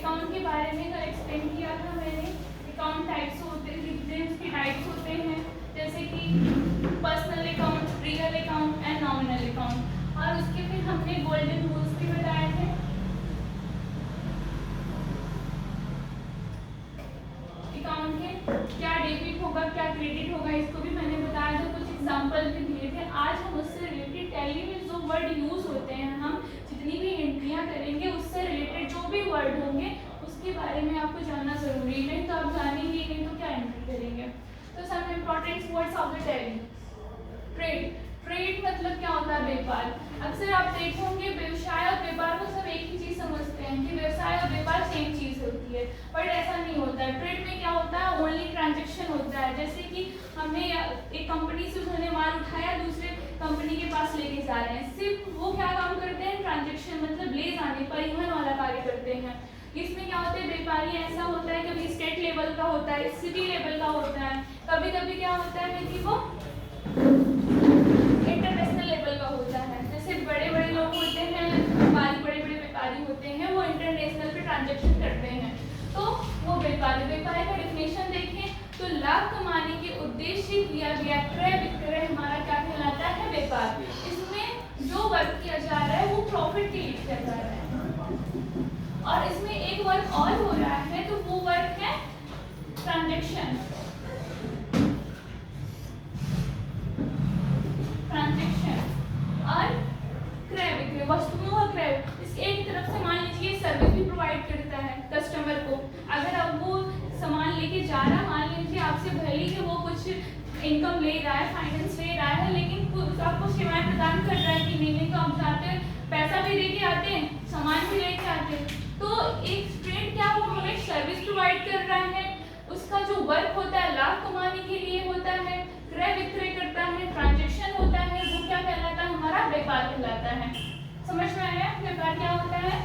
Account के बारे में कल एक्सप्लेन किया था मैंने। अकाउंट टाइप्स होते हैं, उसके टाइप्स होते हैं, जैसे कि personal account, real account and nominal account. और उसके फिर हमने गोल्डन रूल्स भी बताए थे। अकाउंट के क्या डेबिट होगा, क्या क्रेडिट होगा, इसको भी मैंने बताया था, कुछ एग्जांपल भी दिए थे। आज हम उससे रिलेटेड टैली में जो वर्ड यूज होते हैं, हम जितनी भी एंट्रियां करेंगे उससे रिलेटेड जो भी वर्ड होंगे उसके बारे में आपको जानना जरूरी है। नहीं तो आप जानेंगे नहीं तो क्या एंट्री करेंगे। तो some important words of the Tally. Trade, trade मतलब क्या होता है? व्यापार। अक्सर आप देखोगे व्यवसाय और व्यापार को सब एक ही चीज समझते हैं कि व्यवसाय और व्यापार सेम चीज होती है, बट ऐसा नहीं होता है। ट्रेड में क्या होता है? ओनली ट्रांजैक्शन होता है। जैसे कि हमने एक कंपनी से उन्होंने माल उठाया, दूसरे कंपनी के पास लेके जा रहे हैं, सिर्फ वो क्या काम करते हैं? ट्रांजैक्शन मतलब ले जाने, परिवहन वाला कार्य करते हैं। इसमें क्या होता है? व्यापारी ऐसा होता है, कभी स्टेट लेवल का होता है, सिटी लेवल का होता है, कभी कभी क्या होता है कि वो इंटरनेशनल लेवल का होता है। जैसे बड़े बड़े लोग होते हैं, व्यापारी, बड़े बड़े व्यापारी होते हैं, वो इंटरनेशनल पे ट्रांजैक्शन करते हैं, तो वो व्यापारी। व्यापारी का डेफिनेशन देखें तो लाभ कमाने के उद्देश्य से किया गया क्रय विक्रय हमारा क्या कहलाता है? व्यापार। इसमें जो वर्क किया जा रहा है वो प्रॉफिट के लिए किया जा रहा है। और इसमें एक वर्क और हो रहा है, तो वो वर्क है ट्रांजैक्शन। और क्रय विक्रय, वस्तुओं का क्रय। इसके एक तरफ से मान लीजिए सर्विस भी प्रोवाइड करता है कस्टमर को। अगर अब वो सामान लेके जा रहा, मान लीजिए आपसे भले ही वो कुछ इनकम ले रहा है, फाइनेंस ले रहा है, लेकिन आपको सेवाएं प्रदान कर रहा है कि नहीं, तो आप जाते हैं, पैसा भी देके आते हैं, सामान भी लेके आते हैं। तो एक ट्रेड क्या, वो हमें सर्विस प्रोवाइड कर रहा है, उसका जो वर्क होता है लाभ कमाने के लिए होता है, क्रय विक्रय करता है, ट्रांजैक्शन होता है, वो क्या कहलाता है? हमारा व्यापार कहलाता है। समझ में आया व्यापार क्या होता है?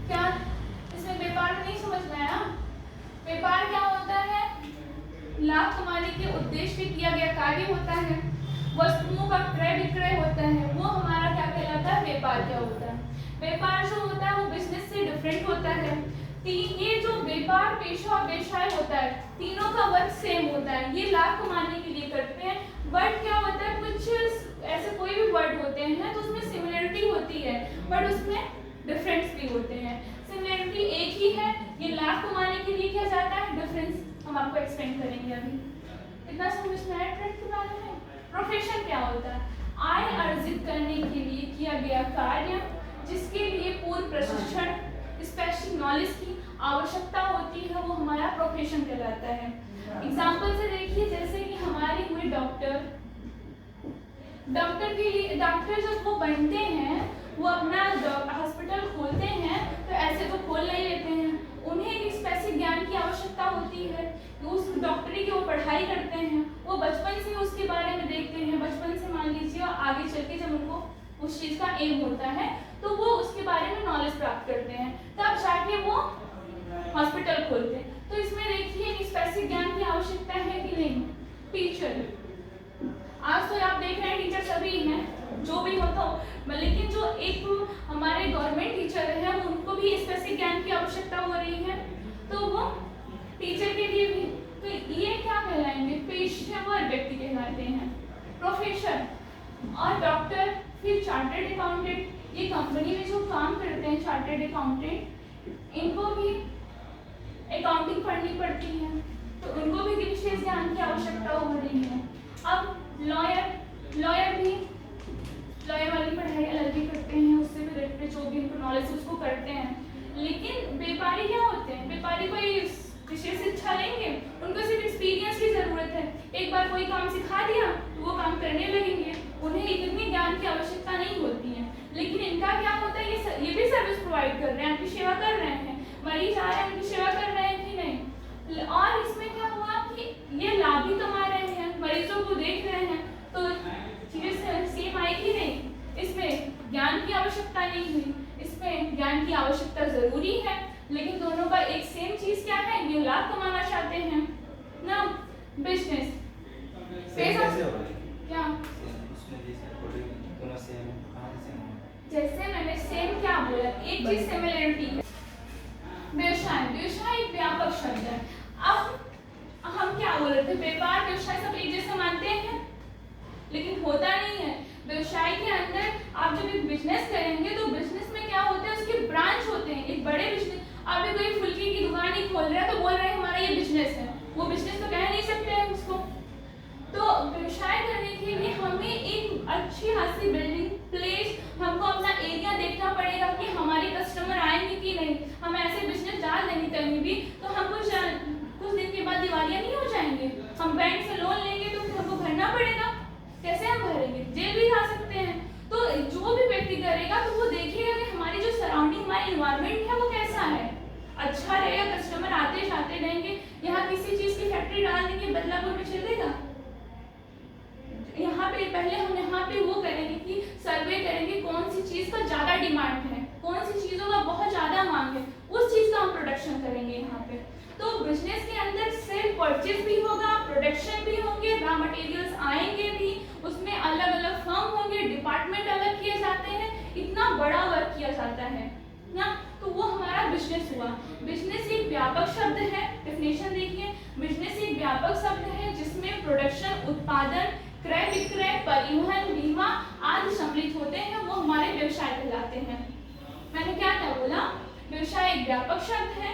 क्या इसमें व्यापार नहीं समझ में आया? व्यापार क्या होता है? लाभ कमाने के उद्देश्य से किया गया कार्य होता है, वस्तुओं का क्रय विक्रय होता है, वो हमारा क्या कहलाता है? व्यापार क्या होता है? व्यापार जो होता है वो बिजनेस से डिफरेंट होता है। ये जो व्यापार, पेशा और व्यवसाय होता है, तीनों का वर्क सेम होता है, ये लाभ कमाने के लिए करते हैं। बट क्या होता है, कुछ ऐसे कोई भी वर्ड होते हैं तो उसमें सिमिलरिटी होती है, बट उसमें डिफरेंस भी होते हैं। सिमिलरिटी एक ही है, ये लाभ कमाने के लिए किया जाता है, डिफरेंस हम आपको एक्सप्लेन करेंगे अभी। इतना समझ में आया ट्रेड के बारे में? प्रोफेशन क्या होता है? आय अर्जित करने के लिए किया गया कार्य, जिसके लिए पूर्व प्रशिक्षण, स्पेशल नॉलेज की आवश्यकता होती है, वो हमारा प्रोफेशन कहलाता है। एग्जाम्पल से देखिए, जैसे कि हमारे हुए डॉक्टर। डॉक्टर के लिए, डॉक्टर जब वो बनते हैं, वो अपना हॉस्पिटल खोलते हैं, तो ऐसे तो खोल नहीं लेते हैं, उन्हें एक स्पेसिफिक ज्ञान की आवश्यकता होती है। उस डॉक्टरी की वो पढ़ाई करते हैं, वो बचपन से उसके बारे में देखते हैं, बचपन से मान लीजिए, और आगे चल के जब उनको उस चीज का एम होता है तो वो उसके बारे में नॉलेज प्राप्त करते हैं, तब जाके वो हॉस्पिटल खोलते हैं। तो इसमें देखिए एक स्पेसिफिक ज्ञान की आवश्यकता है कि नहीं? टीचर, आज तो आप देख रहे हैं टीचर सभी हैं, जो भी हो तो, लेकिन जो एक हमारे गवर्नमेंट टीचर हैं उनको भी स्पेसिफिक ज्ञान की आवश्यकता हो रही है, तो वो टीचर के लिए भी, तो ये क्या कहलाएंगे? पेशेवर व्यक्ति कहलाते हैं, प्रोफेशन। और डॉक्टर, फिर चार्टर्ड अकाउंटेंट, ये कंपनी में जो काम करते हैं चार्टर्ड अकाउंटेंट, इनको भी अकाउंटिंग पढ़नी पड़ती है, तो उनको भी विशेष ज्ञान की आवश्यकता हो रही है। अब लॉयर, लॉयर भी लॉयर वाली पढ़ाई अलग ही करते हैं, उससे भी रिलेटेड जो भी उनको नॉलेज उसको करते हैं। लेकिन व्यापारी क्या होते हैं? व्यापारी कोई विशेष शिक्षा लेंगे, उनको सिर्फ एक्सपीरियंस की जरूरत है, एक बार कोई काम सिखा दिया तो वो काम करने लगेंगे, उन्हें इतनी ज्ञान की आवश्यकता नहीं होती है। लेकिन इनका क्या होता है, ये भी सर्विस प्रोवाइड कर रहे हैं, आपकी सेवा कर रहे हैं, मरीज आ रहे हैं उनकी सेवा कर रहे हैं कि नहीं। और इसमें क्या हुआ कि ये लाभ भी कमा रहे हैं, मरीजों को देख रहे हैं, तो चीजें सेम आई कि नहीं? इसमें ज्ञान की आवश्यकता नहीं हुई, इसमें ज्ञान की आवश्यकता जरूरी है, लेकिन दोनों का एक सेम चीज क्या है? ये लाभ कमाना चाहते हैं ना, बिजनेस। क्या जैसे मैंने बोला, एक चीज सिमिलरिटी है। व्यवसाय, व्यवसाय एक व्यापक शब्द है। अब हम क्या बोल रहे थे, व्यापार व्यवसाय सब एक जैसे मानते हैं, लेकिन होता नहीं है। व्यवसाय के अंदर आप जब एक बिजनेस करेंगे तो बिजनेस में क्या होता है, उसके ब्रांच होते हैं। एक बड़े बिजनेस, अभी कोई फुल्की की दुकान ही खोल रहा है तो बोल रहा है हमारा ये बिजनेस है, वो बिजनेस तो कह नहीं सकते हैं उसको। तो व्यवसाय करने के लिए हमें एक अच्छी खासी बिल्डिंग, प्लेस, हमको अपना एरिया देखना पड़ेगा कि हमारे कस्टमर आएंगे कि नहीं। हम ऐसे बिजनेस डाल देंगे कहीं भी तो हमको कुछ दिन के बाद दिवालिया नहीं हो जाएंगे। हम बैंक से लोन लेंगे तो फिर हमको भरना पड़ेगा, कैसे हम भरेंगे, जेल भी खा सकते हैं। तो जो भी व्यक्ति करेगा तो वो देखेगा कि हमारी जो सराउंडिंग, हमारी इन्वायरमेंट है वो कैसा है, अच्छा रहेगा, कस्टमर आते जाते रहेंगे। यहाँ किसी चीज की फैक्ट्री डाल देंगे बदलापुर में चलेगा? यहाँ पे पहले हम यहाँ पे वो करेंगे कि सर्वे करेंगे कौन सी चीज का ज्यादा डिमांड है, कौन सी चीजों का बहुत ज्यादा मांग है, उस चीज का हम प्रोडक्शन करेंगे यहाँ पे। तो बिजनेस के अंदर सिर्फ परचेज भी होगा, प्रोडक्शन भी होंगे, रॉ मटेरियल्स आएंगे भी, उसमें अलग अलग फर्म होंगे, डिपार्टमेंट अलग किए जाते हैं, इतना बड़ा वर्क किया जाता है ना। तो वो हमारा बिजनेस हुआ। बिजनेस एक व्यापक शब्द है, डेफिनेशन देखिए, बिजनेस एक व्यापक शब्द है जिसमें प्रोडक्शन, उत्पादन, क्रय विक्रय, परिवहन, बीमा आदि सम्मिलित होते हैं, वो हमारे व्यवसाय कहलाते हैं। मैंने क्या क्या बोला, व्यवसाय एक व्यापक शब्द है,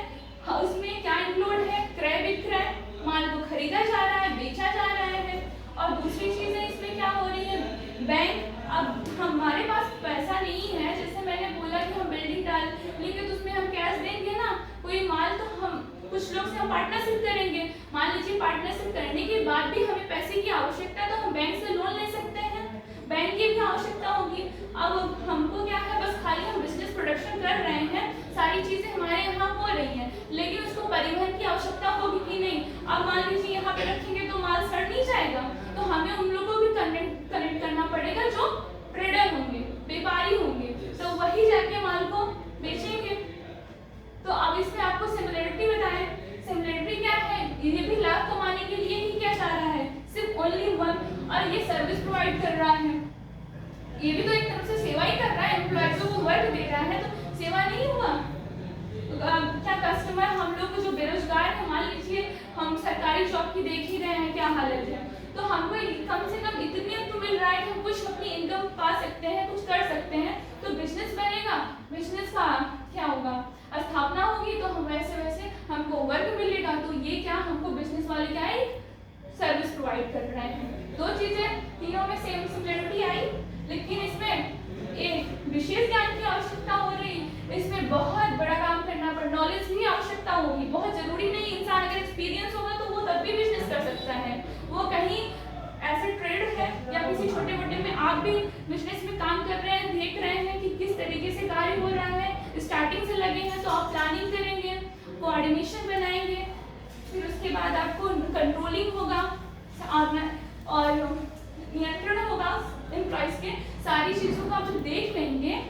उसमें क्या इंक्लूड है, क्रय विक्रय, माल को खरीदा जा रहा है, बेचा जा रहा है। और दूसरी चीज है इसमें क्या हो रही है, बैंक। अब हमारे पास पैसा नहीं है, जैसे मैंने बोला कि हम बिल्डिंग डाल लेंगे तो उसमें हम कैश देंगे ना, कोई माल तो हम कुछ लोग से हम पार्टनरशिप करेंगे। मान लीजिए पार्टनरशिप करने के बाद भी हमें पैसे की आवश्यकता है तो हम बैंक से लोन ले सकते हैं, बैंक की भी आवश्यकता होगी। अब हमको क्या है, बस खाली हम बिजनेस प्रोडक्शन कर रहे हैं, सारी चीजें हमारे यहाँ हो रही हैं, लेकिन उसको परिवहन की आवश्यकता होगी कि नहीं। अब मान लीजिए यहाँ पे रखेंगे तो माल सड़ नहीं जाएगा, तो हमें उन लोगों को भी कनेक्ट करना पड़ेगा जो ट्रेडर होंगे, व्यापारी होंगे, तो वही जाके माल को बेचेंगे। तो अब इसमें आपको सिमिलरिटी बताएं, सिमिलरिटी क्या है, ये भी लाभ कमाने के लिए ही क्या चाह रहा है, सिर्फ ओनली वन, और ये सर्विस प्रोवाइड कर रहा है, ये भी तो एक तरफ से सेवा ही कर रहा है, एम्प्लॉयज को वर्क दे रहा है, तो सेवा नहीं हुआ। क्या कस्टमर, हम लोग जो बेरोजगार है, मान लीजिए हम सरकारी जॉब की देख ही रहे हैं क्या हालत है, तो हमको कम से कम इतनी तो मिल रहा है कि हम कुछ अपनी इनकम पा सकते हैं, कुछ कर सकते हैं। तो बिजनेस बनेगा, बिजनेस का क्या होगा, स्थापना होगी, तो हम वैसे वैसे हमको वर्क मिलेगा। तो ये क्या, हमको बिजनेस वाले क्या है, सर्विस प्रोवाइड कर रहे हैं। दो चीजें, तीनों में सेम सिमिलरिटी आई, लेकिन इसमें एक विशेष ज्ञान की आवश्यकता हो रही, इसमें बहुत बड़ा काम करना पड़, नॉलेज की आवश्यकता होगी। बहुत जरूरी नहीं, इंसान अगर एक्सपीरियंस होगा तो वो तब भी बिजनेस कर सकता है। वो कहीं ऐसे ट्रेड है या किसी छोटे मोटे में आप भी बिजनेस में काम कर रहे हैं, देख रहे हैं कि किस तरीके से कार्य हो रहा है, स्टार्टिंग से लगे हैं, तो आप प्लानिंग करेंगे, कोऑर्डिनेशन बनाएंगे, फिर उसके बाद आपको कंट्रोलिंग होगा और नियंत्रण होगा एम्प्लॉयज के। सारी चीजों को आप जब देख लेंगे